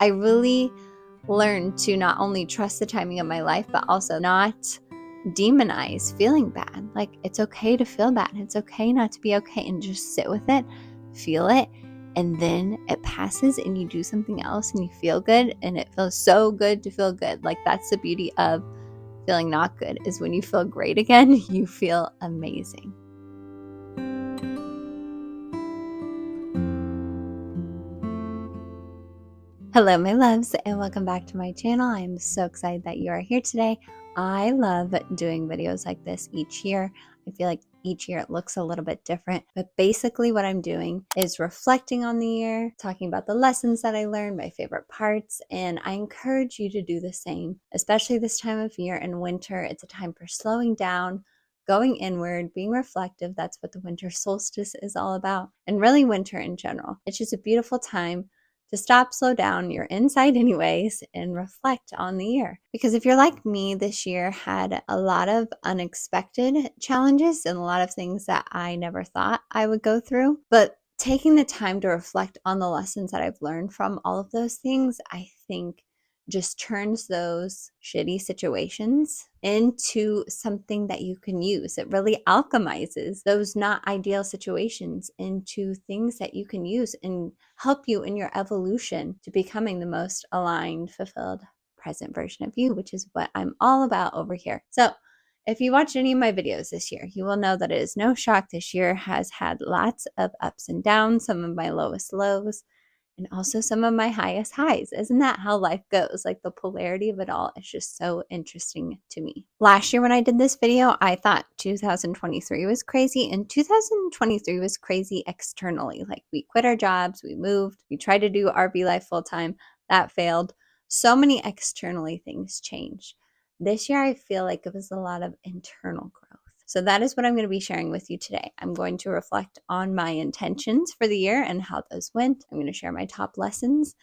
I really learned to not only trust the timing of my life, but also not demonize feeling bad. Like, it's okay to feel bad. It's okay not to be okay, and just sit with it, feel it, and then it passes and you do something else and you feel good, and it feels so good to feel good. Like, that's the beauty of feeling not good, is when you feel great again, you feel amazing. Hello, my loves, and welcome back to my channel. I'm so excited that you are here today. I love doing videos like this each year. I feel like each year it looks a little bit different, but basically what I'm doing is reflecting on the year, talking about the lessons that I learned, my favorite parts, and I encourage you to do the same, especially this time of year in winter. It's a time for slowing down, going inward, being reflective. That's what the winter solstice is all about, and really winter in general. It's just a beautiful time to stop, slow down, you're inside anyways, and reflect on the year. Because if you're like me, this year had a lot of unexpected challenges and a lot of things that I never thought I would go through. But taking the time to reflect on the lessons that I've learned from all of those things, I think just turns those shitty situations into something that you can use. It really alchemizes those not ideal situations into things that you can use and help you in your evolution to becoming the most aligned, fulfilled, present version of you, which is what I'm all about over here. So if you watched any of my videos this year, you will know that it is no shock this year has had lots of ups and downs, some of my lowest lows, and also some of my highest highs. Isn't that how life goes? Like, the polarity of it all is just so interesting to me. Last year when I did this video, I thought 2023 was crazy, and 2023 was crazy externally. Like, we quit our jobs, we moved, we tried to do RV life full time. That failed. So many externally things changed. This year, I feel like it was a lot of internal growth. So that is what I'm going to be sharing with you today. I'm going to reflect on my intentions for the year and how those went. I'm going to share my top lessons.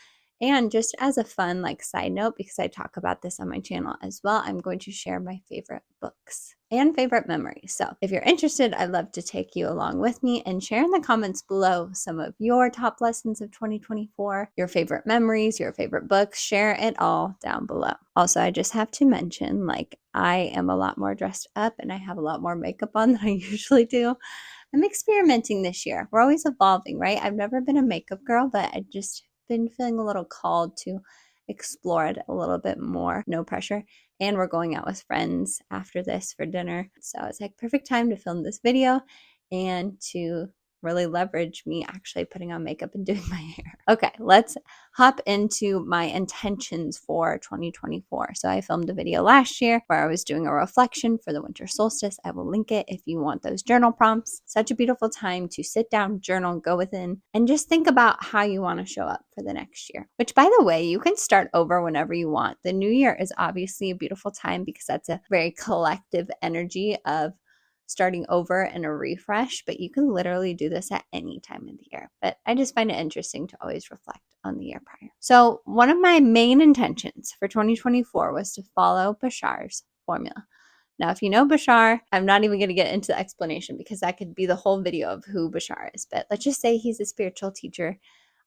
And just as a fun side note, because I talk about this on my channel as well, I'm going to share my favorite books and favorite memories. So if you're interested, I'd love to take you along with me and share in the comments below some of your top lessons of 2024, your favorite memories, your favorite books. Share it all down below. Also, I just have to mention, I am a lot more dressed up and I have a lot more makeup on than I usually do. I'm experimenting this year. We're always evolving, right? I've never been a makeup girl, but I just been feeling a little called to explore it a little bit more. No pressure. And we're going out with friends after this for dinner. So it's like perfect time to film this video and to really leverage me actually putting on makeup and doing my hair. Okay, let's hop into my intentions for 2024. So I filmed a video last year where I was doing a reflection for the winter solstice. I will link it if you want those journal prompts. Such a beautiful time to sit down, journal, go within, and just think about how you want to show up for the next year. Which, by the way, you can start over whenever you want. The new year is obviously a beautiful time because that's a very collective energy of starting over and a refresh, but you can literally do this at any time of the year. But I just find it interesting to always reflect on the year prior. So one of my main intentions for 2024 was to follow Bashar's formula. Now, if you know Bashar, I'm not even going to get into the explanation because that could be the whole video of who Bashar is. But let's just say he's a spiritual teacher.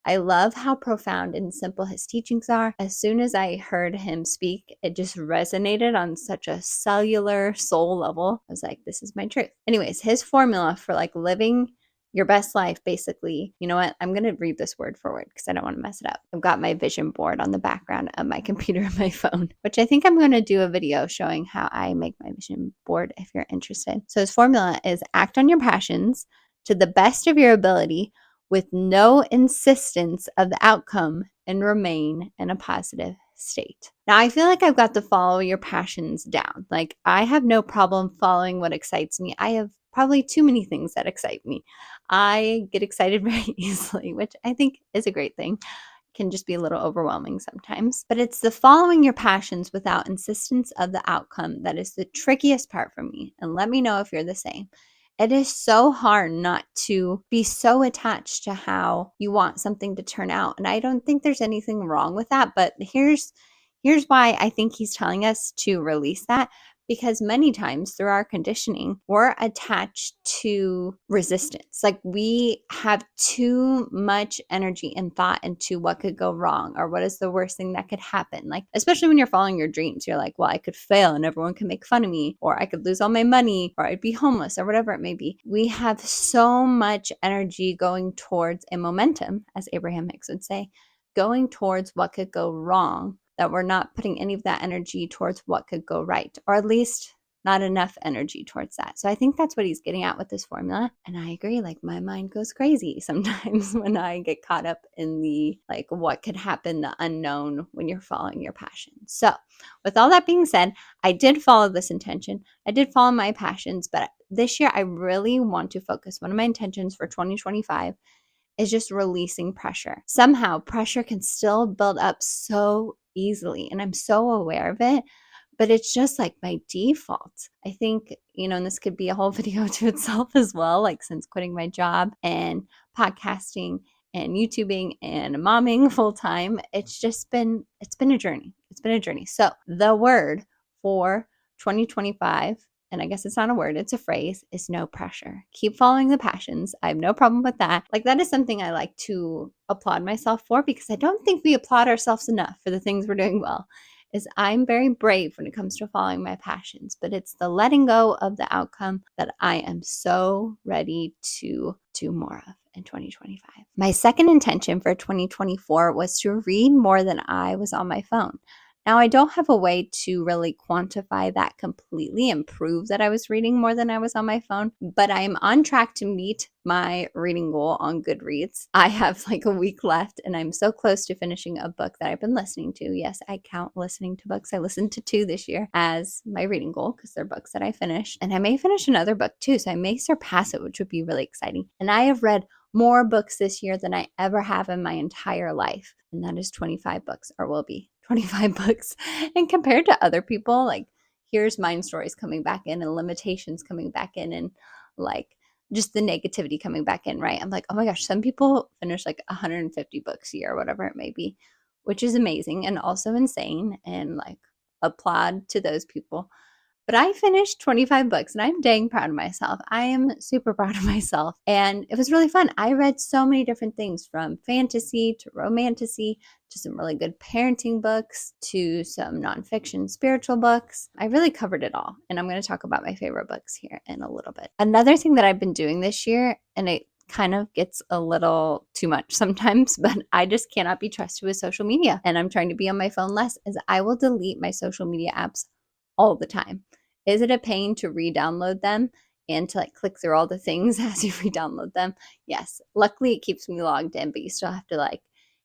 I love how profound and simple his teachings are. As soon as I heard him speak, it just resonated on such a cellular soul level. I was like, this is my truth. Anyways, his formula for living your best life, basically, you know what? I'm going to read this word for word because I don't want to mess it up. I've got my vision board on the background of my computer and my phone, which I think I'm going to do a video showing how I make my vision board if you're interested. So his formula is act on your passions to the best of your ability with no insistence of the outcome and remain in a positive state. Now, I feel like I've got to follow your passions down. I have no problem following what excites me. I have probably too many things that excite me. I get excited very easily, which I think is a great thing. Can just be a little overwhelming sometimes. But it's the following your passions without insistence of the outcome that is the trickiest part for me. And let me know if you're the same. It is so hard not to be so attached to how you want something to turn out. And I don't think there's anything wrong with that. But here's why I think he's telling us to release that, because many times through our conditioning, we're attached to resistance. Like we have too much energy and thought into what could go wrong or what is the worst thing that could happen. Like, especially when you're following your dreams, you're like, well, I could fail and everyone can make fun of me, or I could lose all my money, or I'd be homeless, or whatever it may be. We have so much energy going towards a momentum, as Abraham Hicks would say, going towards what could go wrong, that we're not putting any of that energy towards what could go right, or at least not enough energy towards that. So I think that's what he's getting at with this formula. And I agree, like my mind goes crazy sometimes when I get caught up in the like what could happen, the unknown when you're following your passion. So with all that being said, I did follow this intention. I did follow my passions, but this year I really want to focus. One of my intentions for 2025 is just releasing pressure. Somehow pressure can still build up so easily, and I'm so aware of it, but it's just like my default. I think, and this could be a whole video to itself as well, like since quitting my job and podcasting and YouTubing and momming full time, it's been a journey. It's been a journey. So the word for 2025, and I guess it's not a word, it's a phrase, is no pressure. Keep following the passions. I have no problem with that. Like that is something I like to applaud myself for, because I don't think we applaud ourselves enough for the things we're doing well. Is I'm very brave when it comes to following my passions, but it's the letting go of the outcome that I am so ready to do more of in 2025. My second intention for 2024 was to read more than I was on my phone. Now, I don't have a way to really quantify that completely and prove that I was reading more than I was on my phone, but I am on track to meet my reading goal on Goodreads. I have like a week left and I'm so close to finishing a book that I've been listening to. Yes, I count listening to books. I listened to 2 this year as my reading goal because they're books that I finished. And I may finish another book too, so I may surpass it, which would be really exciting. And I have read more books this year than I ever have in my entire life. And that is 25 books, or will be 25 books. And compared to other people, like here's mind stories coming back in and limitations coming back in and like just the negativity coming back in, right? I'm like, oh my gosh, some people finish like 150 books a year or whatever it may be, which is amazing and also insane, and like applaud to those people. But I finished 25 books and I'm dang proud of myself. I am super proud of myself. And it was really fun. I read so many different things, from fantasy to romantasy to some really good parenting books to some nonfiction spiritual books. I really covered it all. And I'm going to talk about my favorite books here in a little bit. Another thing that I've been doing this year, and it kind of gets a little too much sometimes, but I just cannot be trusted with social media. And I'm trying to be on my phone less, is I will delete my social media apps all the time. Is it a pain to re-download them and to like click through all the things as you re-download them? Yes. Luckily it keeps me logged in, but you still have to like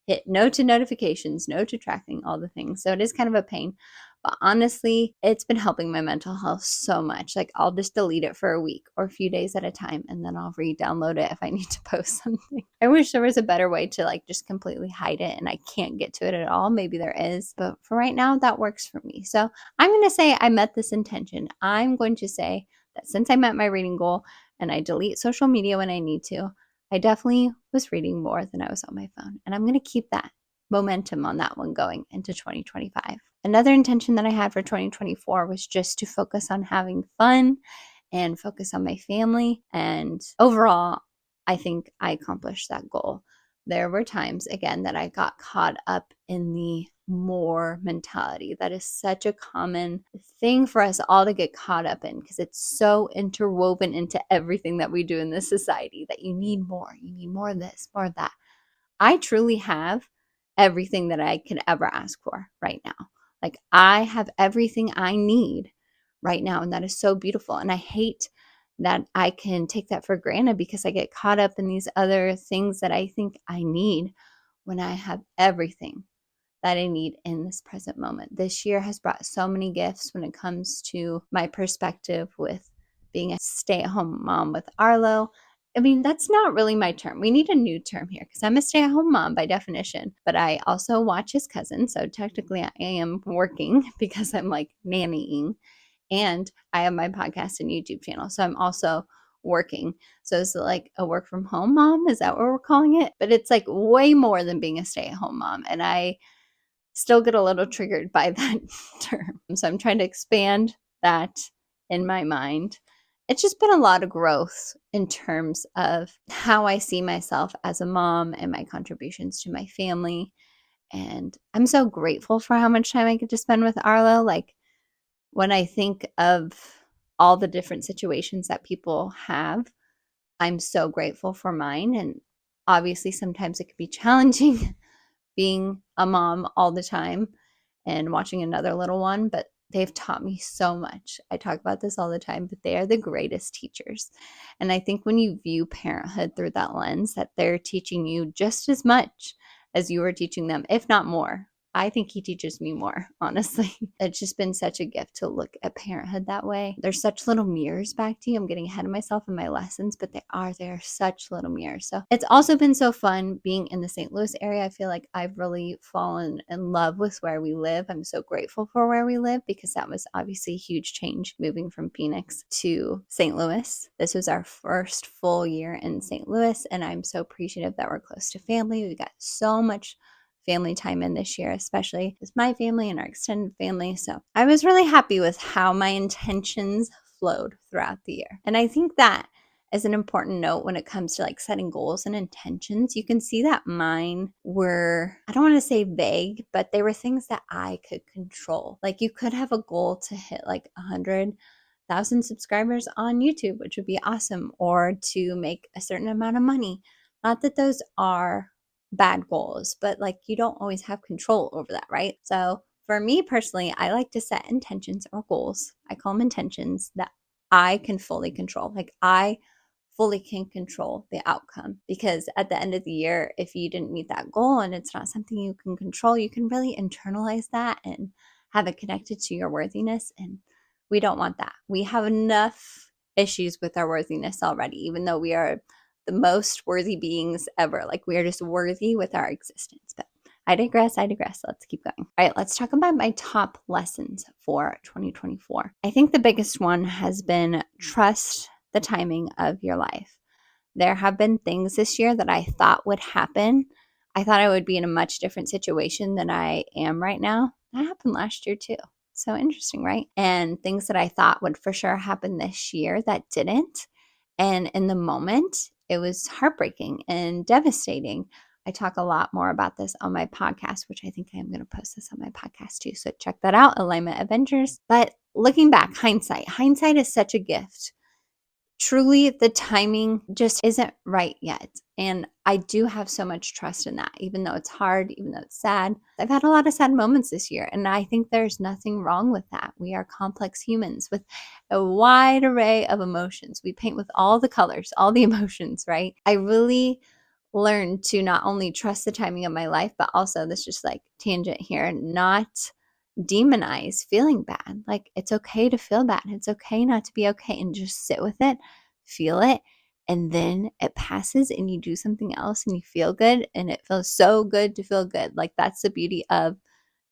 hit no to notifications, no to tracking, all the things. So it is kind of a pain. But honestly, it's been helping my mental health so much. Like I'll just delete it for a week or a few days at a time, and then I'll re-download it if I need to post something. I wish there was a better way to like just completely hide it and I can't get to it at all. Maybe there is, but for right now, that works for me. So I'm going to say I met this intention. I'm going to say that since I met my reading goal and I delete social media when I need to, I definitely was reading more than I was on my phone. And I'm going to keep that momentum on that one going into 2025. Another intention that I had for 2024 was just to focus on having fun and focus on my family. And overall, I think I accomplished that goal. There were times, again, that I got caught up in the more mentality. That is such a common thing for us all to get caught up in, because it's so interwoven into everything that we do in this society, that you need more of this, more of that. I truly have everything that I could ever ask for right now. Like I have everything I need right now, and that is so beautiful. And I hate that I can take that for granted because I get caught up in these other things that I think I need when I have everything that I need in this present moment. This year has brought so many gifts when it comes to my perspective with being a stay-at-home mom with Arlo. I mean, that's not really my term. We need a new term here because I'm a stay-at-home mom by definition, but I also watch his cousin. So technically I am working because I'm like nannying, and I have my podcast and YouTube channel. So I'm also working. So it's like a work from home mom. Is that what we're calling it? But it's like way more than being a stay-at-home mom. And I still get a little triggered by that term. So I'm trying to expand that in my mind. It's just been a lot of growth in terms of how I see myself as a mom and my contributions to my family. And I'm so grateful for how much time I get to spend with Arlo. Like, when I think of all the different situations that people have, I'm so grateful for mine. And obviously, sometimes it can be challenging being a mom all the time and watching another little one, but they've taught me so much. I talk about this all the time, but they are the greatest teachers. And I think when you view parenthood through that lens, that they're teaching you just as much as you are teaching them, if not more. I think he teaches me more, honestly. It's just been such a gift to look at parenthood that way. There's such little mirrors back to you. I'm getting ahead of myself in my lessons, but they're such little mirrors. So it's also been so fun being in the St. Louis area. I feel like I've really fallen in love with where we live. I'm so grateful for where we live because that was obviously a huge change moving from Phoenix to St. Louis. This was our first full year in St. Louis, and I'm so appreciative that we're close to family. We got so much family time in this year, especially with my family and our extended family. So I was really happy with how my intentions flowed throughout the year. And I think that is an important note when it comes to like setting goals and intentions. You can see that mine were, I don't want to say vague, but they were things that I could control. Like, you could have a goal to hit like 100,000 subscribers on YouTube, which would be awesome, or to make a certain amount of money. Not that those are bad goals, but like, you don't always have control over that, right? So for me personally, I like to set intentions or goals. I call them intentions that I can fully control. Like, I fully can control the outcome, because at the end of the year, if you didn't meet that goal and it's not something you can control, you can really internalize that and have it connected to your worthiness. And we don't want that. We have enough issues with our worthiness already, even though we are the most worthy beings ever. Like, we are just worthy with our existence. But I digress. Let's keep going. All right, let's talk about my top lessons for 2024. I think the biggest one has been trust the timing of your life. There have been things this year that I thought would happen. I thought I would be in a much different situation than I am right now. That happened last year too. So interesting, right? And things that I thought would for sure happen this year that didn't. And in the moment, it was heartbreaking and devastating. I talk a lot more about this on my podcast, which I think I'm going to post this on my podcast too. So check that out, Alignment Avengers. But looking back, hindsight is such a gift. Truly, the timing just isn't right yet. And I do have so much trust in that, even though it's hard, even though it's sad. I've had a lot of sad moments this year, and I think there's nothing wrong with that. We are complex humans with a wide array of emotions. We paint with all the colors, all the emotions, right? I really learned to not only trust the timing of my life, but also, this just like tangent here, not demonize feeling bad. Like, it's okay to feel bad. It's okay not to be okay, and just sit with it, feel it, and then it passes and you do something else and you feel good, and it feels so good to feel good. Like, that's the beauty of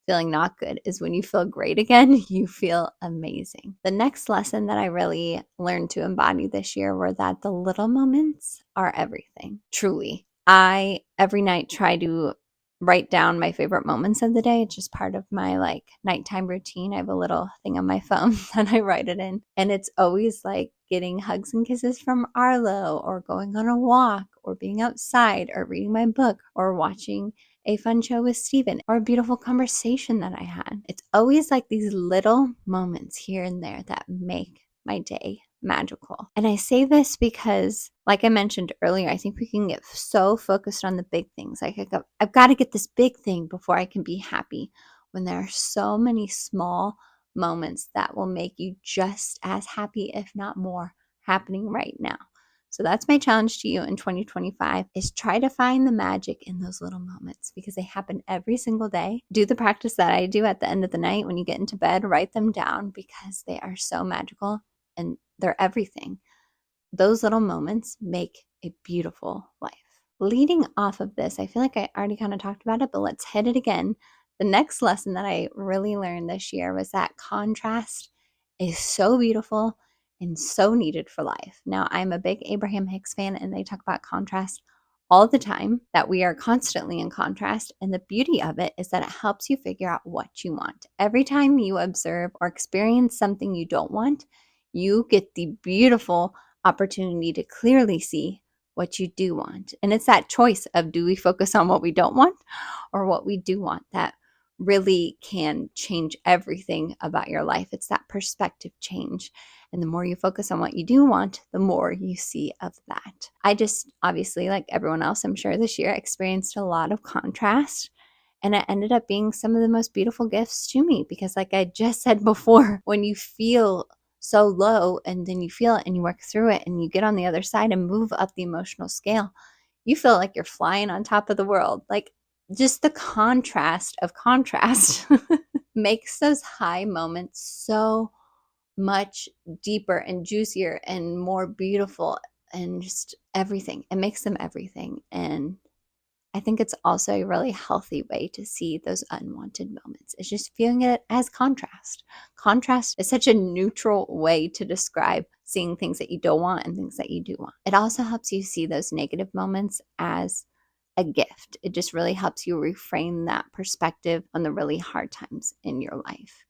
feeling not good, is when you feel great again, you feel amazing. The next lesson that I really learned to embody this year were that the little moments are everything. Truly. I every night try to write down my favorite moments of the day. It's just part of my like nighttime routine. I have a little thing on my phone that I write it in. And it's always like getting hugs and kisses from Arlo, or going on a walk, or being outside, or reading my book, or watching a fun show with Steven, or a beautiful conversation that I had. It's always like these little moments here and there that make my day magical. And I say this because, like I mentioned earlier, I think we can get so focused on the big things. Like, I've got to get this big thing before I can be happy, when there are so many small moments that will make you just as happy, if not more, happening right now. So that's my challenge to you in 2025, is try to find the magic in those little moments, because they happen every single day. Do the practice that I do at the end of the night when you get into bed, write them down, because they are so magical and they're everything. Those little moments make a beautiful life. Leading off of this, I feel like I already kind of talked about it, but let's hit it again. The next lesson that I really learned this year was that contrast is so beautiful and so needed for life. Now, I'm a big Abraham Hicks fan, and they talk about contrast all the time, that we are constantly in contrast. And the beauty of it is that it helps you figure out what you want. Every time you observe or experience something you don't want, you get the beautiful opportunity to clearly see what you do want. And it's that choice of, do we focus on what we don't want or what we do want, that really can change everything about your life. It's that perspective change. And the more you focus on what you do want, the more you see of that. I just, obviously, like everyone else, I'm sure this year, experienced a lot of contrast. And it ended up being some of the most beautiful gifts to me, because like I just said before, when you feel so low and then you feel it and you work through it and you get on the other side and move up the emotional scale, you feel like you're flying on top of the world. Like, just the contrast of contrast makes those high moments so much deeper and juicier and more beautiful, and just everything. It makes them everything. And I think it's also a really healthy way to see those unwanted moments. It's just viewing it as contrast. Contrast is such a neutral way to describe seeing things that you don't want and things that you do want. It also helps you see those negative moments as a gift. It just really helps you reframe that perspective on the really hard times in your life.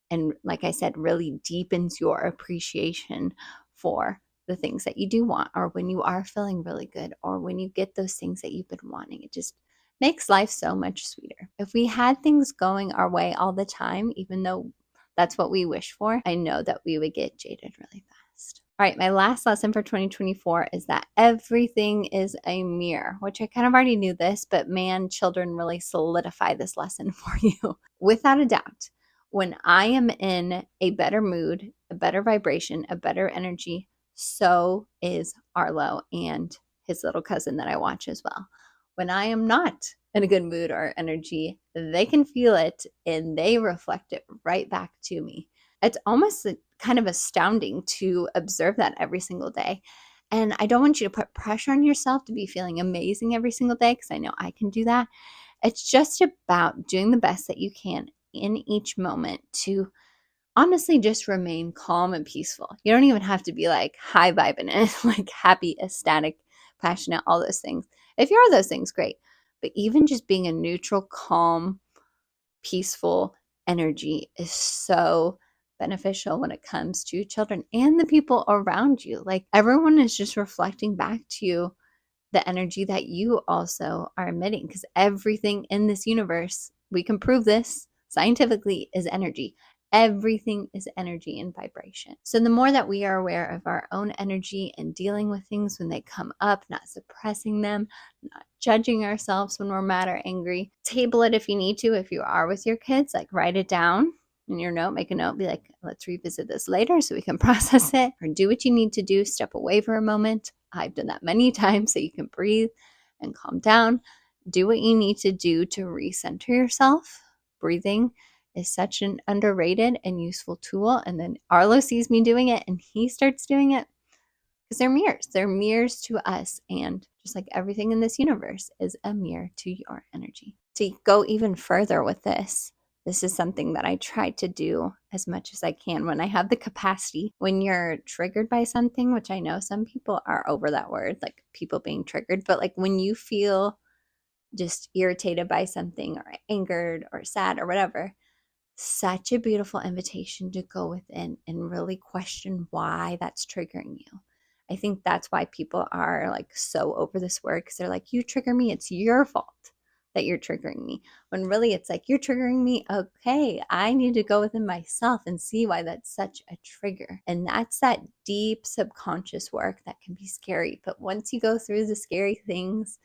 And like I said, really deepens your appreciation for the things that you do want, or when you are feeling really good, or when you get those things that you've been wanting. It just makes life so much sweeter. If we had things going our way all the time, even though that's what we wish for, I know that we would get jaded really fast. All right, my last lesson for 2024 is that everything is a mirror, which I kind of already knew this, but man, children really solidify this lesson for you. Without a doubt, when I am in a better mood, a better vibration, a better energy, so is Arlo and his little cousin that I watch as well. When I am not in a good mood or energy, they can feel it and they reflect it right back to me. It's almost kind of astounding to observe that every single day. And I don't want you to put pressure on yourself to be feeling amazing every single day, because I know I can do that. It's just about doing the best that you can in each moment to honestly just remain calm and peaceful. You don't even have to be like high vibing it, like happy, ecstatic, passionate, all those things. If you are those things, great. But even just being a neutral, calm, peaceful energy is so beneficial when it comes to children and the people around you. Like, everyone is just reflecting back to you the energy that you also are emitting, because everything in this universe, we can prove this scientifically, is energy. Everything is energy and vibration. So the more that we are aware of our own energy and dealing with things when they come up, not suppressing them, not judging ourselves when we're mad or angry, table it if you need to. If you are with your kids, like write it down in your note, make a note, be like, let's revisit this later so we can process it, or do what you need to do, step away for a moment. I've done that many times, so you can breathe and calm down. Do what you need to do to recenter yourself. Breathing is such an underrated and useful tool. And then Arlo sees me doing it and he starts doing it, because they're mirrors. They're mirrors to us. And just like everything in this universe is a mirror to your energy. To go even further with this is something that I try to do as much as I can when I have the capacity. When you're triggered by something, which I know some people are over that word, like people being triggered, but like when you feel just irritated by something or angered or sad or whatever, such a beautiful invitation to go within and really question why that's triggering you. I think that's why people are like so over this word, because they're like, you trigger me, it's your fault that you're triggering me. When really it's like, you're triggering me. Okay, I need to go within myself and see why that's such a trigger. And that's that deep subconscious work that can be scary. But once you go through the scary things,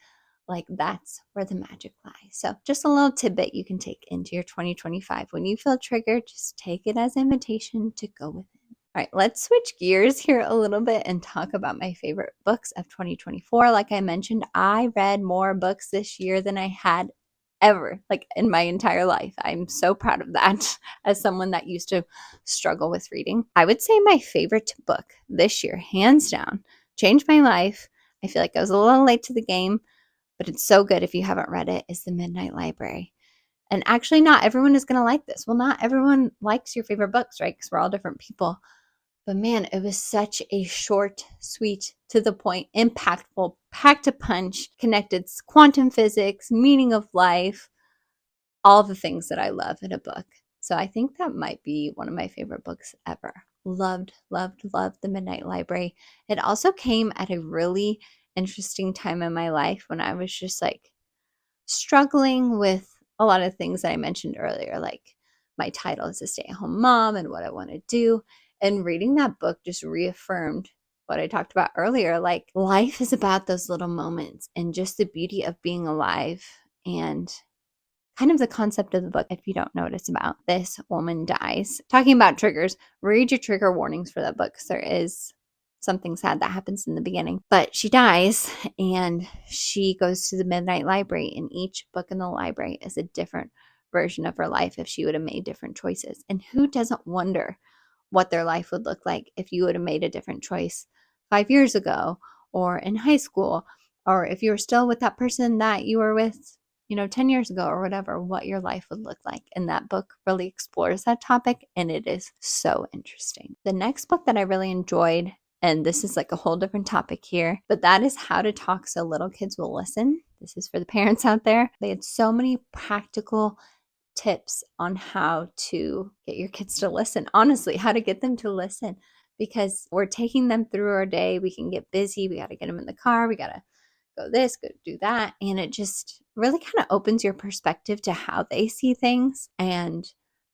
like, that's where the magic lies. So just a little tidbit you can take into your 2025. When you feel triggered, just take it as an invitation to go within. All right, let's switch gears here a little bit and talk about my favorite books of 2024. Like I mentioned, I read more books this year than I had ever, like in my entire life. I'm so proud of that as someone that used to struggle with reading. I would say my favorite book this year, hands down, changed my life. I feel like I was a little late to the game, but it's so good if you haven't read it, is The Midnight Library. And actually, not everyone is going to like this. Well, not everyone likes your favorite books, right? Because we're all different people. But man, it was such a short, sweet, to the point, impactful, packed a punch, connected quantum physics, meaning of life, all the things that I love in a book. So I think that might be one of my favorite books ever. Loved, loved, loved The Midnight Library. It also came at a really interesting time in my life when I was just like struggling with a lot of things that I mentioned earlier, like my title as a stay-at-home mom and what I want to do. And reading that book just reaffirmed what I talked about earlier. Like, life is about those little moments and just the beauty of being alive. And kind of the concept of the book, if you don't know what it's about, this woman dies. Talking about triggers, read your trigger warnings for that book because there is something sad that happens in the beginning. But she dies and she goes to the Midnight Library, and each book in the library is a different version of her life if she would have made different choices. And who doesn't wonder what their life would look like if you would have made a different choice 5 years ago or in high school, or if you were still with that person that you were with 10 years ago or whatever, what your life would look like. And that book really explores that topic, and it is so interesting. The next book that I really enjoyed, and this is like a whole different topic here, but that is How to Talk So Little Kids Will Listen. This is for the parents out there. They had so many practical tips on how to get your kids to listen. Honestly, how to get them to listen, because we're taking them through our day. We can get busy. We got to get them in the car. We got to go this, go do that. And it just really kind of opens your perspective to how they see things. And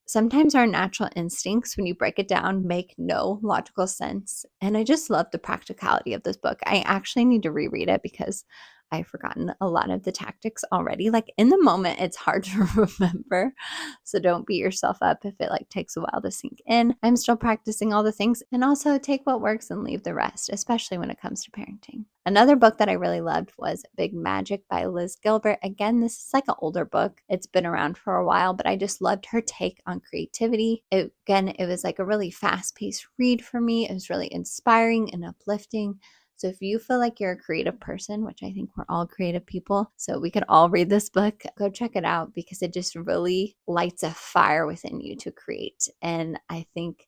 sometimes our natural instincts, when you break it down, make no logical sense. And I just love the practicality of this book. I actually need to reread it because I've forgotten a lot of the tactics already. Like, in the moment, it's hard to remember. So don't beat yourself up if it like takes a while to sink in. I'm still practicing all the things, and also take what works and leave the rest, especially when it comes to parenting. Another book that I really loved was Big Magic by Liz Gilbert. Again, this is like an older book. It's been around for a while, but I just loved her take on creativity. It was like a really fast-paced read for me. It was really inspiring and uplifting. So if you feel like you're a creative person, which I think we're all creative people, so we could all read this book, go check it out because it just really lights a fire within you to create. And I think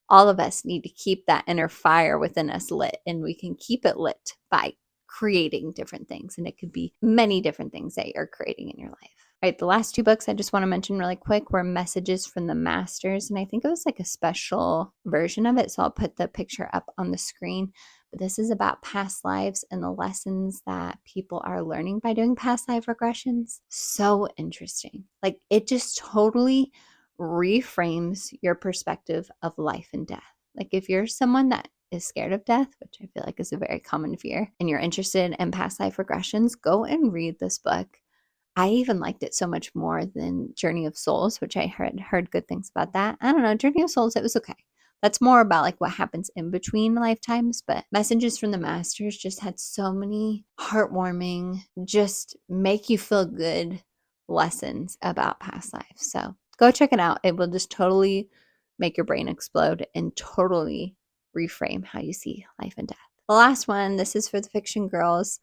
all of us need to keep that inner fire within us lit, and we can keep it lit by creating different things. And it could be many different things that you're creating in your life. All right, the last two books I just want to mention really quick were Messages from the Masters. And I think it was like a special version of it. So I'll put the picture up on the screen. But this is about past lives and the lessons that people are learning by doing past life regressions. So interesting. Like, it just totally reframes your perspective of life and death. Like, if you're someone that is scared of death, which I feel like is a very common fear, and you're interested in past life regressions, go and read this book. I even liked it so much more than Journey of Souls, which I heard good things about that. I don't know, Journey of Souls, it was okay. That's more about like what happens in between lifetimes, but Messages from the Masters just had so many heartwarming, just make you feel good lessons about past life. So go check it out. It will just totally make your brain explode and totally reframe how you see life and death. The last one, this is for the fiction girls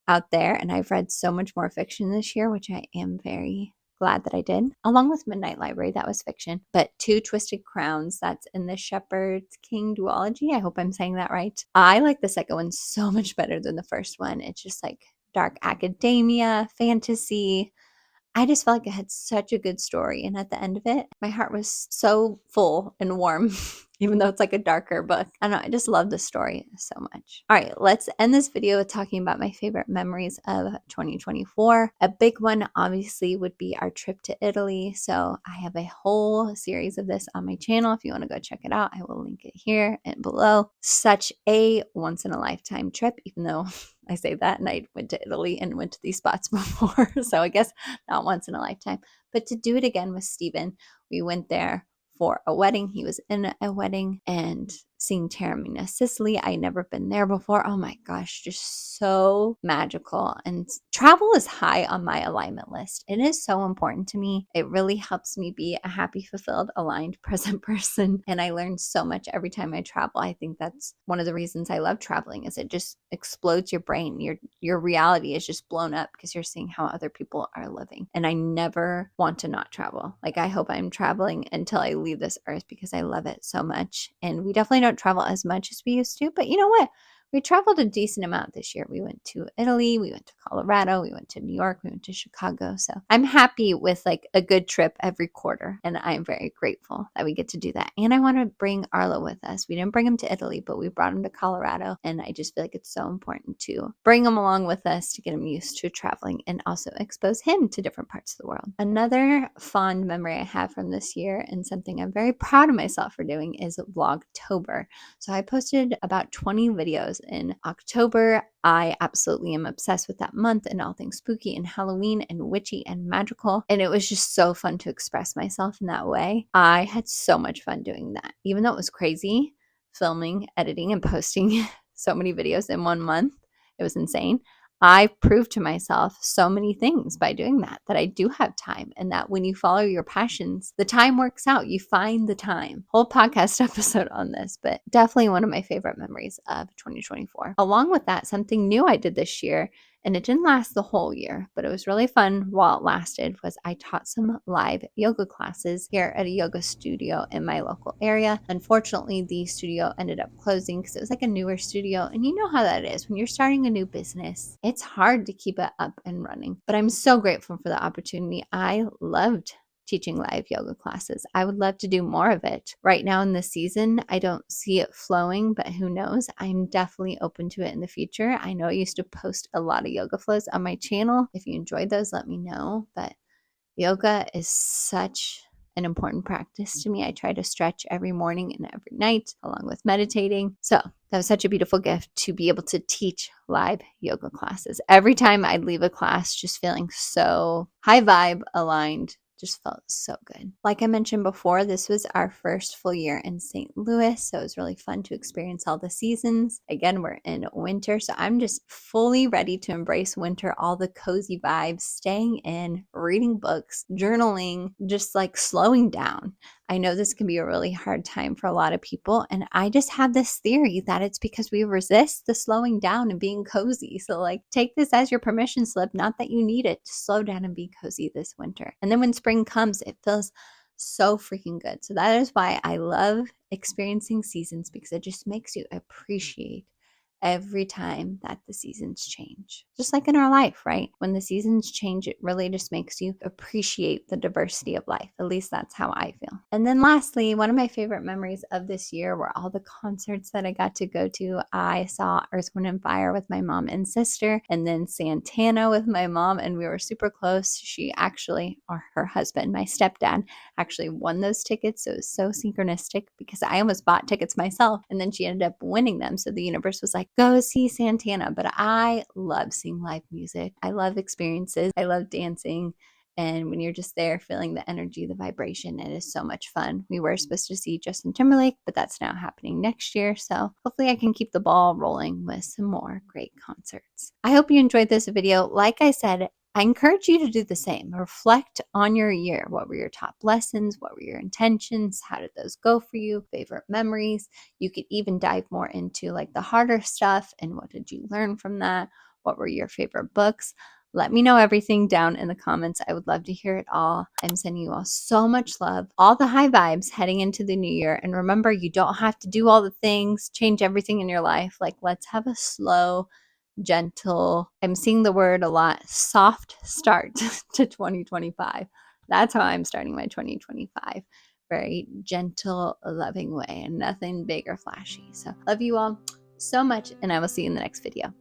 out there, and I've read so much more fiction this year, which I am very glad that I did, along with Midnight Library, that was fiction, but Two Twisted Crowns, that's in the Shepherd's King duology. I hope I'm saying that right. I like the second one so much better than the first one. It's just like dark academia, fantasy. I just felt like it had such a good story. And at the end of it, my heart was so full and warm, even though it's like a darker book. I don't know. I just love the story so much. All right, let's end this video with talking about my favorite memories of 2024. A big one, obviously, would be our trip to Italy. So I have a whole series of this on my channel. If you want to go check it out, I will link it here and below. Such a once in a lifetime trip, even though I say that and I went to Italy and went to these spots before. So I guess not once in a lifetime, but to do it again with Steven. We went there for a wedding. He was in a wedding, and seeing Taormina, Sicily. I never been there before. Oh my gosh, just so magical. And travel is high on my alignment list. It is so important to me. It really helps me be a happy, fulfilled, aligned, present person. And I learn so much every time I travel. I think that's one of the reasons I love traveling, is it just explodes your brain. Your reality is just blown up because you're seeing how other people are living. And I never want to not travel. Like, I hope I'm traveling until I leave this earth because I love it so much. And we definitely don't travel as much as we used to, but you know what? we traveled a decent amount this year. We went to Italy, we went to Colorado, we went to New York, we went to Chicago. So I'm happy with like a good trip every quarter. And I'm very grateful that we get to do that. And I want to bring Arlo with us. We didn't bring him to Italy, but we brought him to Colorado. And I just feel like it's so important to bring him along with us to get him used to traveling and also expose him to different parts of the world. Another fond memory I have from this year and something I'm very proud of myself for doing is Vlogtober. So I posted about 20 videos in October. I absolutely am obsessed with that month and all things spooky and Halloween and witchy and magical. And it was just so fun to express myself in that way. I had so much fun doing that. Even though it was crazy filming, editing, and posting so many videos in 1 month, it was insane. I proved to myself so many things by doing that I do have time, and that when you follow your passions, the time works out. You find the time. Whole podcast episode on this, but definitely one of my favorite memories of 2024. Along with that, something new I did this year, and it didn't last the whole year, but it was really fun while it lasted, was I taught some live yoga classes here at a yoga studio in my local area. Unfortunately, the studio ended up closing because it was like a newer studio, and you know how that is. When you're starting a new business, it's hard to keep it up and running. But I'm so grateful for the opportunity. I loved teaching live yoga classes. I would love to do more of it. Right now in this season, I don't see it flowing, but who knows? I'm definitely open to it in the future. I know I used to post a lot of yoga flows on my channel. If you enjoyed those, let me know. But yoga is such an important practice to me. I try to stretch every morning and every night along with meditating. So that was such a beautiful gift to be able to teach live yoga classes. Every time I'd leave a class just feeling so high vibe aligned, just felt so good. Like I mentioned before, this was our first full year in St. Louis, so it was really fun to experience all the seasons. Again, we're in winter, so I'm just fully ready to embrace winter, all the cozy vibes, staying in, reading books, journaling, just like slowing down. I know this can be a really hard time for a lot of people, and I just have this theory that it's because we resist the slowing down and being cozy. So like take this as your permission slip, not that you need it, to slow down and be cozy this winter. And then when spring comes, it feels so freaking good. So that is why I love experiencing seasons, because it just makes you appreciate every time that the seasons change. Just like in our life, right? When the seasons change, it really just makes you appreciate the diversity of life. At least that's how I feel. And then lastly, one of my favorite memories of this year were all the concerts that I got to go to. I saw Earth, Wind, and Fire with my mom and sister, and then Santana with my mom, and we were super close. She actually, or her husband, my stepdad, actually won those tickets. So it was so synchronistic because I almost bought tickets myself, and then she ended up winning them. So the universe was like, go see Santana. But I love seeing live music. I love experiences. I love dancing. And when you're just there feeling the energy, the vibration, it is so much fun. We were supposed to see Justin Timberlake, but that's now happening next year. So hopefully I can keep the ball rolling with some more great concerts. I hope you enjoyed this video. Like I said, I encourage you to do the same. Reflect on your year. What were your top lessons? What were your intentions? How did those go for you? Favorite memories? You could even dive more into like the harder stuff and what did you learn from that? What were your favorite books? Let me know everything down in the comments. I would love to hear it all. I'm sending you all so much love, all the high vibes heading into the new year. And remember, you don't have to do all the things, change everything in your life. Like, let's have a slow, gentle, I'm seeing the word a lot, soft start to 2025. That's how I'm starting my 2025. Very gentle, loving way, and nothing big or flashy. So love you all so much, and I will see you in the next video.